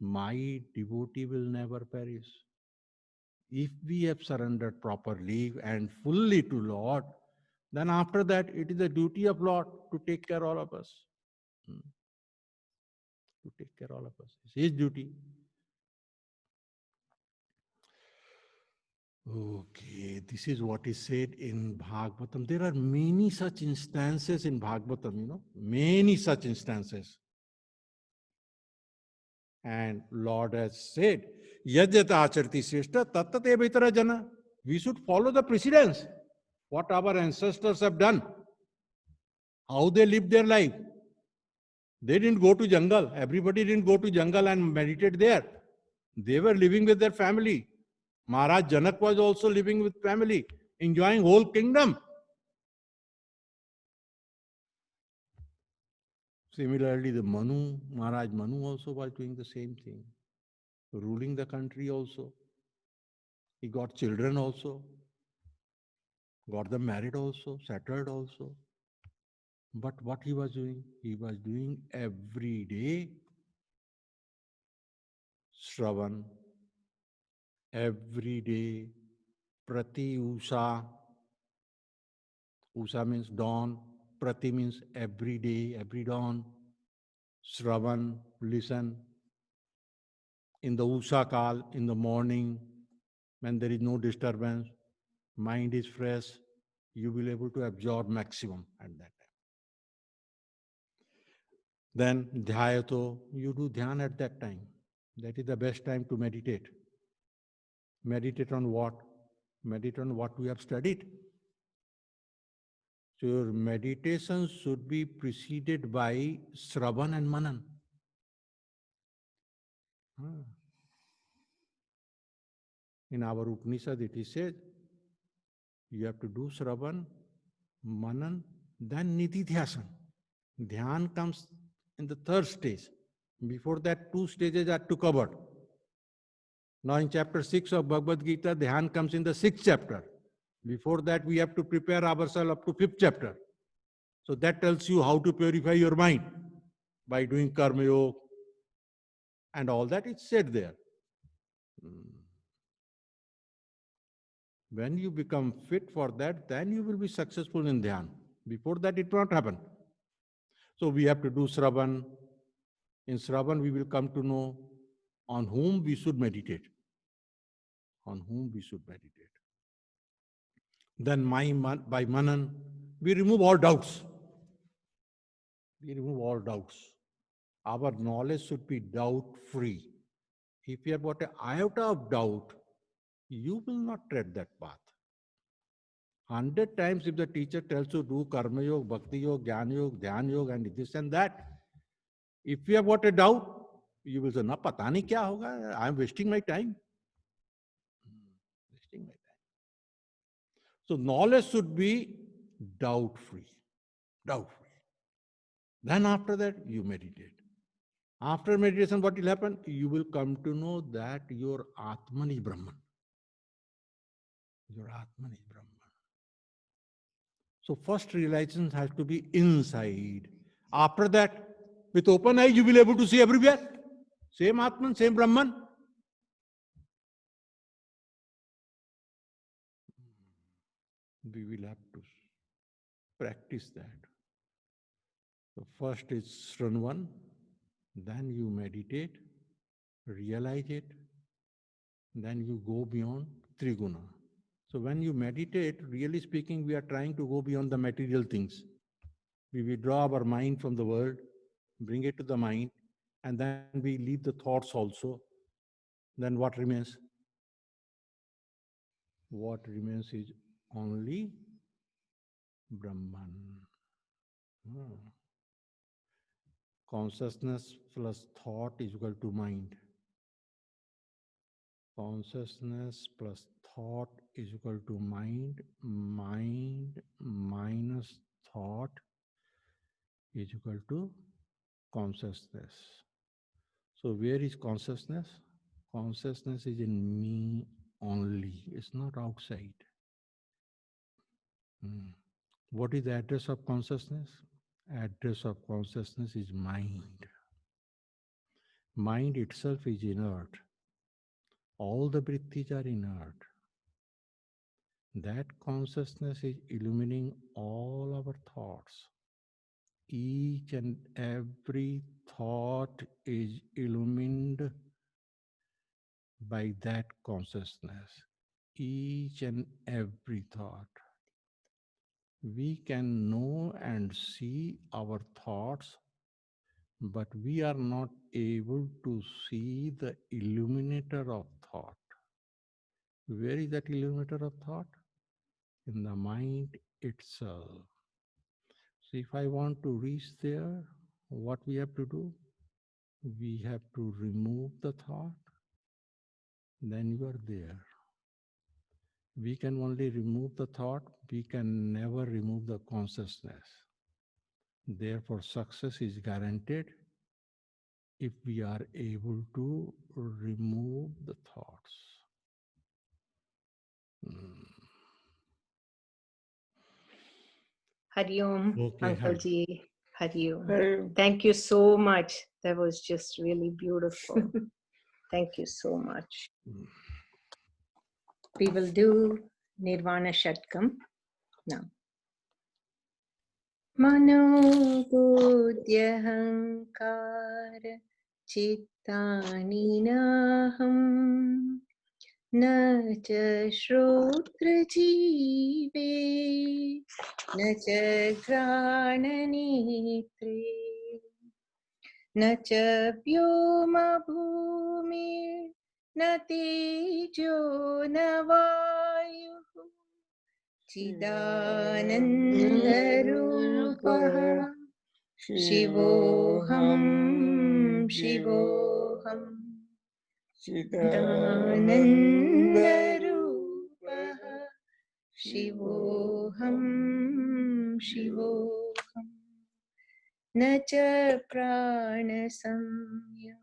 my devotee will never perish. If we have surrendered properly and fully to Lord, then after that it is the duty of Lord to take care of all of us. To take care of all of us. It's His duty. Okay, this is what is said in Bhagavatam. There are many such instances in Bhagavatam, you know, many such instances. And Lord has said, Yajyata acharti shrestha tattate vitara jana. We should follow the precedence, what our ancestors have done, how they lived their life. They didn't go to jungle. Everybody didn't go to jungle and meditate there. They were living with their family. Maharaj Janak was also living with family, enjoying whole kingdom. Similarly, the Maharaj Manu also was doing the same thing, ruling the country also. He got children also, got them married also, settled also. But what he was doing every day Shravan, every day, Prati Usha. Usha means dawn, Prati means every day, every dawn. Shravan, listen. In the Usha Kal, in the morning, when there is no disturbance, mind is fresh, you will be able to absorb maximum at that time. Then Dhyayato, you do Dhyan at that time. That is the best time to meditate. Meditate on what? Meditate on what we have studied. So your meditation should be preceded by Shravan and Manan. In our Upanishad, it is said, you have to do Shravan, Manan, then Nididhyasan. Dhyan comes in the third stage. Before that, two stages are to cover. Now in chapter 6 of Bhagavad Gita, Dhyan comes in the 6th chapter. Before that, we have to prepare ourselves up to 5th chapter. So that tells you how to purify your mind by doing Karma Yoga and all that. It's said there. When you become fit for that, then you will be successful in Dhyan. Before that, it won't happen. So we have to do Shravan. In Shravan, we will come to know on whom we should meditate. On whom we should meditate. Then by Manan, we remove all doubts. We remove all doubts. Our knowledge should be doubt-free. If you have got an iota of doubt, you will not tread that path. 100 times if the teacher tells you do Karma Yoga, Bhakti Yoga, Jnana Yoga, Dhyan Yoga and this and that, if you have got a doubt, you will say, na pata nahi kya hoga, I am wasting my time. Wasting my time. So knowledge should be doubt-free. Doubt-free. Then after that, you meditate. After meditation, what will happen? You will come to know that your Atman is Brahman. Your Atman is Brahman. So first realization has to be inside. After that, with open eye, you will be able to see everywhere. Same Atman, same Brahman. We will have to practice that. So first is Shranvan, then you meditate, realize it, then you go beyond Triguna. So when you meditate, really speaking, we are trying to go beyond the material things. We withdraw our mind from the world, bring it to the mind, and then we leave the thoughts also. Then what remains? What remains is only Brahman. Consciousness plus thought is equal to mind. Consciousness plus thought is equal to mind. Mind minus thought is equal to consciousness. So where is consciousness? Consciousness is in me only. It's not outside. What is the address of consciousness? Address of consciousness is mind. Mind itself is inert. All the vrittis are inert. That consciousness is illumining all our thoughts. Each and every thought is illumined by that consciousness. Each and every thought. We can know and see our thoughts, but we are not able to see the illuminator of thought. Where is that illuminator of thought? In the mind itself. So if I want to reach there, what we have to do? We have to remove the thought, then you are there. We can only remove the thought, we can never remove the consciousness. Therefore, success is guaranteed if we are able to remove the thoughts. Hari Om, Okay, Uncle Hari. Ji. Hari Om. Hari Om. Thank you so much. That was just really beautiful. Thank you so much. We will do Nirvana Shatkam now. Mano Budhya Hankara Chittani Naham Na cha Shrotra Jeeve Na cha Grana Netre Na cha Vyoma Bhumi Na Tejo Na Vayu Chidanandarupaha Shivoham Shivoham Chidanandarupaha Shivoham Shivoham Na cha pranasamyo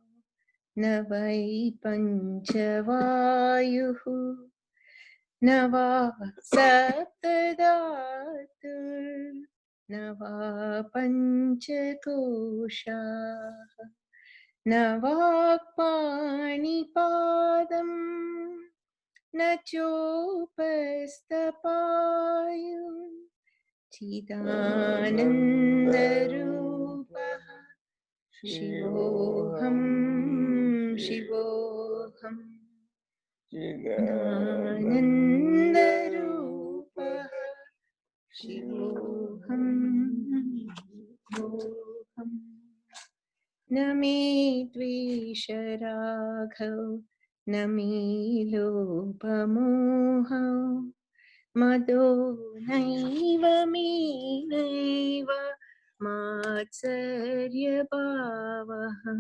Na vai panchavayuhu Nava Saptadatur Nava Panchakosha Nava Panipadam Nachopastapayum Chidanandarupaha Shivoham Shivoham Chidanandarupaha Shivoham Shivoham Nami Dvisharaghav Nami Lopamohav Madho Naiva Minaiva Matsarya Bhavaham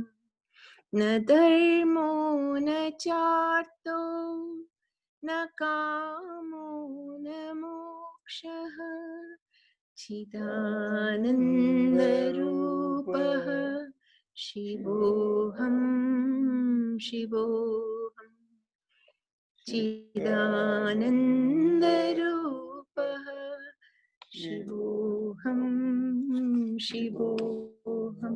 Na dharmo na charto na kamo na mokshaha Chidananda rupaha Shivoham Shivoham Chidananda rupaha Shivoham Shivoham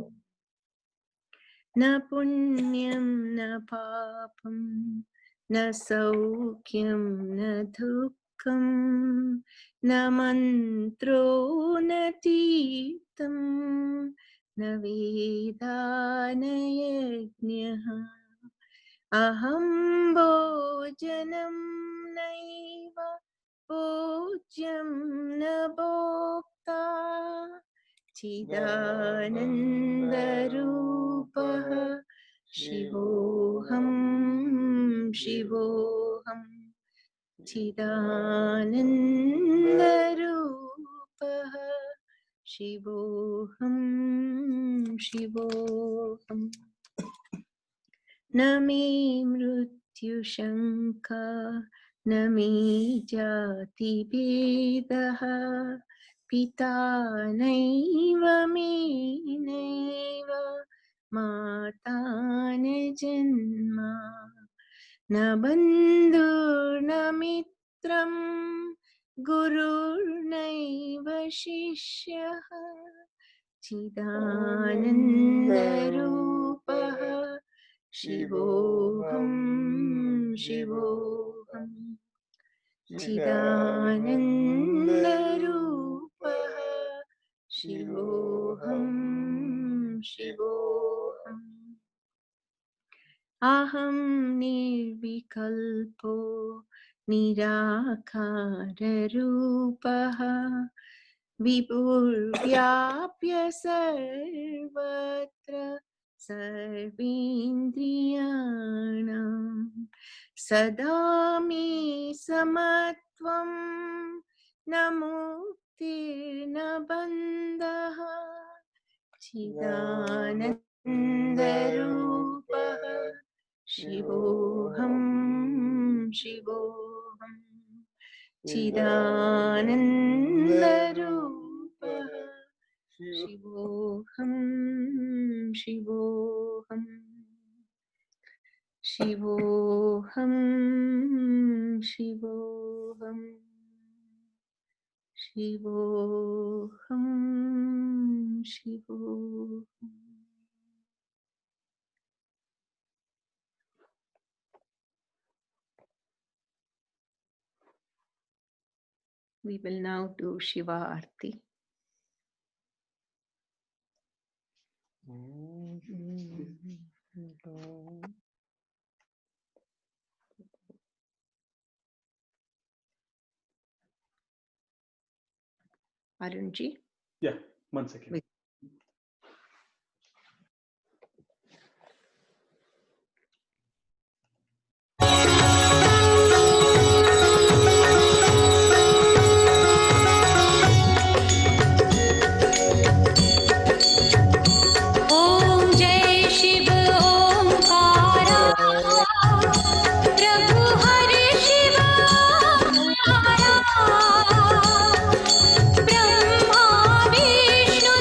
Na punyam na papam Na saukyam na dukkham Na mantro na tirtam Na veda na yajnaha Aham bhojanam naiva Bhojyam na bhokta Chidananda rupaha Shivoham Shivoham Chidananda rupaha Shivoham Shivoham Nami mrityu shanka Nami jati vedaha Pita naiva me naiva Mata ne janma Na bandhur na mitram Gurur naiva shishyaha Chidananda rupaha Shivoham Shivoham Chidananda rupaha Shivoham Shivoham Aham nirvikalpo Nirakara rupaha Vibhurvyapya sarvatra Sarvindriyanam Sadami samatvam Namuktir nabandha Chidananda rupaha Shivoham Shivoham Chidananda rupaha Shivoham Shivoham Shivoham Shivoham शिवोऽहं शिवोऽहम्। We will now do Shiva Aarti. Arunji? Yeah, 1 second. ॐ जय शिव ओंकारा प्रभु हरि शिव ओंकारा ब्रह्मा विष्णु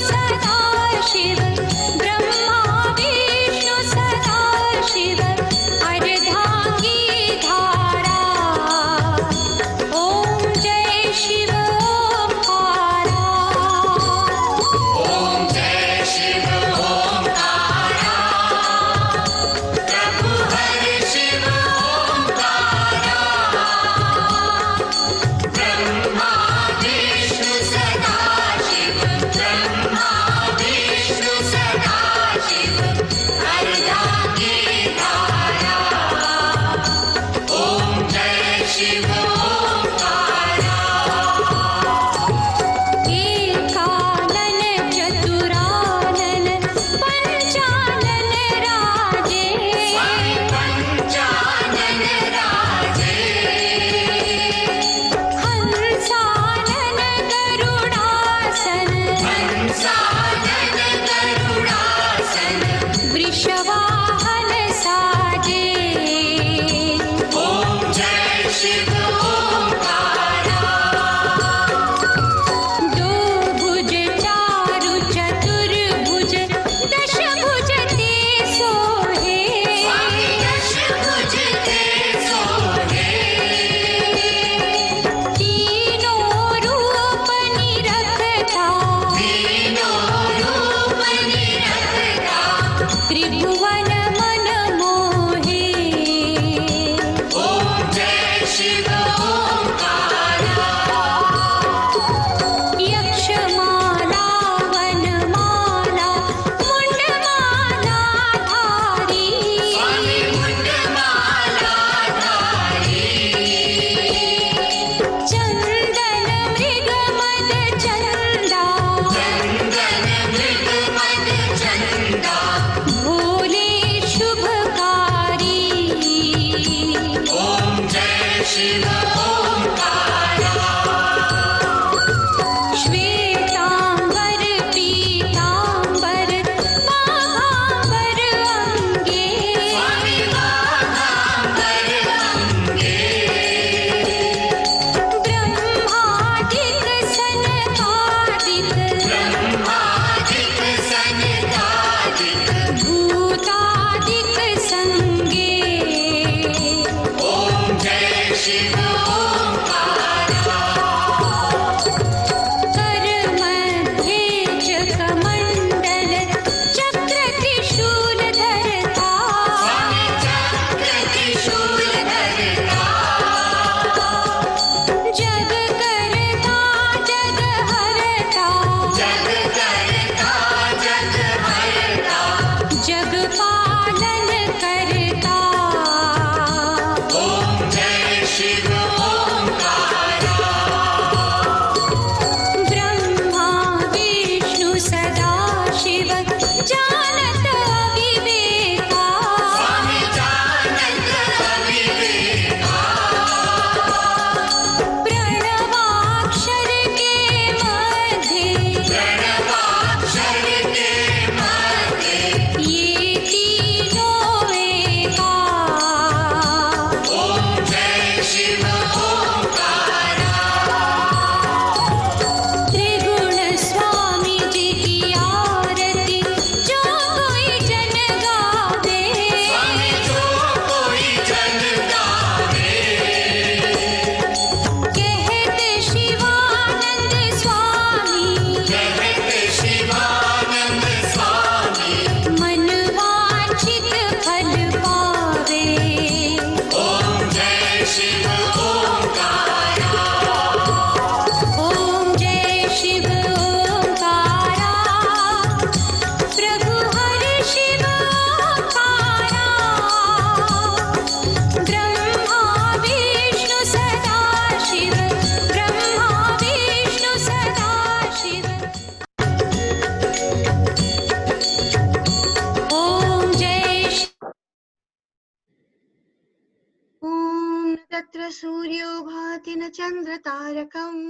सूर्यो भाति न चन्द्रतारकम्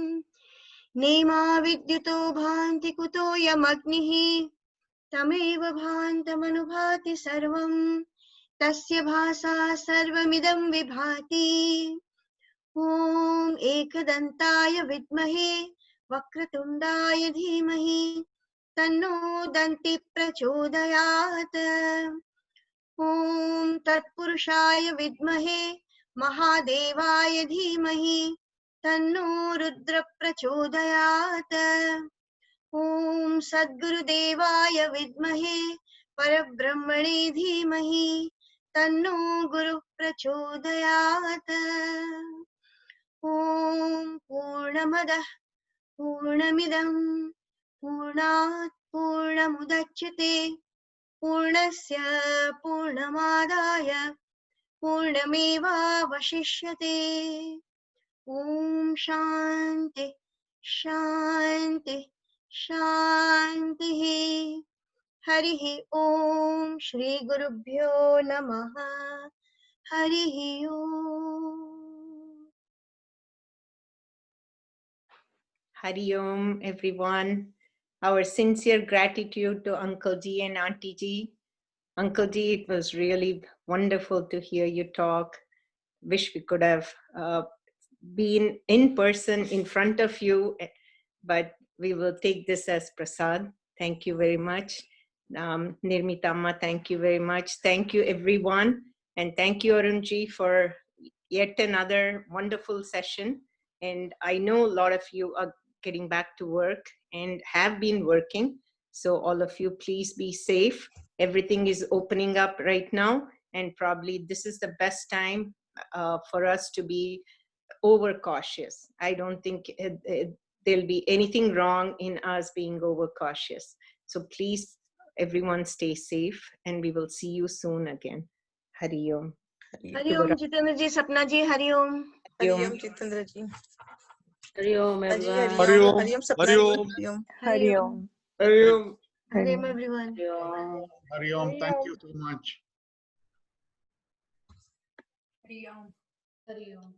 नेमा विद्युतो भान्ति कुतोऽयमग्निः तमेव भान्तमनुभाति सर्वम् तस्य भासा सर्वमिदं विभाति ॐ एकदन्ताय विद्महे वक्रतुण्डाय धीमहि तन्नो दन्ति प्रचोदयात् ॐ तत्पुरुषाय विद्महे महादेवाय धीमहि तन्नो रुद्र प्रचोदयात् ॐ सद्गुरुदेवाय विद्महे परब्रह्मणे धीमहि तन्नो गुरुः प्रचोदयात् ॐ पूर्णमदः पूर्णमिदं पूर्णात् पूर्णमुदच्यते पूर्णस्य पूर्णमादाय पूर्णमेवावशिष्यते ॐ शान्ति शान्ति शान्तिः हरिः ॐ श्रीगुरुभ्यो नमः हरिः ॐ Hari Om, everyone. Our sincere gratitude to Uncle Ji and Auntie Ji. Uncle Ji, it was really wonderful to hear you talk. Wish we could have been in person in front of you, but we will take this as prasad. Thank you very much. Nirmitama, thank you very much. Thank you, everyone. And thank you, Arun Ji, for yet another wonderful session. And I know a lot of you are getting back to work and have been working. So all of you, please be safe. Everything is opening up right now. And probably this is the best time for us to be overcautious. I don't think there'll be anything wrong in us being overcautious. So please, everyone stay safe and we will see you soon again. Hari Om. Hari Om, Jitendra Ji, Sapna Ji, Hari Om. Hari Om, Jitendra Ji. Hari Om, everyone. Hari Om, Hari Om, Sapna Hari Ji. Om. Hari Om. Hari Om. Hari Om, everyone. Hari Om. Thank you so much. Hari Om. Hari Om.